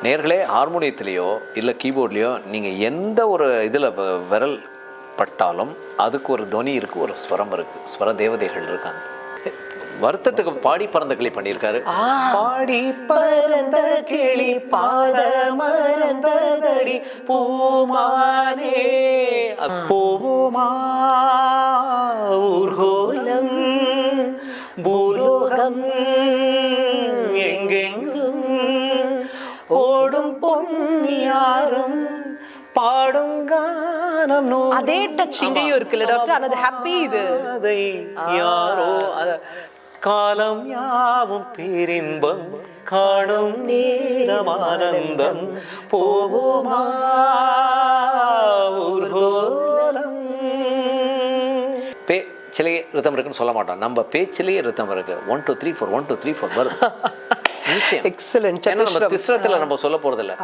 நேர்களே, ஹார்மோனியத்திலேயோ இல்லை கீபோர்ட்லேயோ நீங்கள் எந்த ஒரு இதில் விரல் பட்டாலும் அதுக்கு ஒரு துவனி இருக்குது, ஒரு ஸ்வரம் இருக்குது, ஸ்வர தேவதைகள் இருக்காங்க. வருத்தத்துக்கு பாடி பறந்த கிளி பண்ணியிருக்காரு. பாடி பறந்த கிளி பாட மறந்ததடி பூமானே போவோமா ஊர்கோலம் பூலோகம் எங்கெங்கும் ஓடும் பொன்னியாரும் பாடும் கானம். அதே டச் இங்கேயும் இருக்குல்ல டாக்டர், ஆனா அது ஹாப்பி. இது யாரோ காலம் யாவும் பேரின்பம் காணும் நேரம் ஆனந்தம் போவோமா ஊர்கோலம். பேச்சிலேயே ரிதம் இருக்குன்னு சொல்ல மாட்டோம், நம்ம பேச்சிலேயே ரிதம் இருக்கு. 1 2 3 4 1 2 3 4 வருது. நிச்சயம். எக்ஸலென்ட். ஏன்னா நம்ம திஸ்ரத்துல நம்ம சொல்ல போறது இல்லை.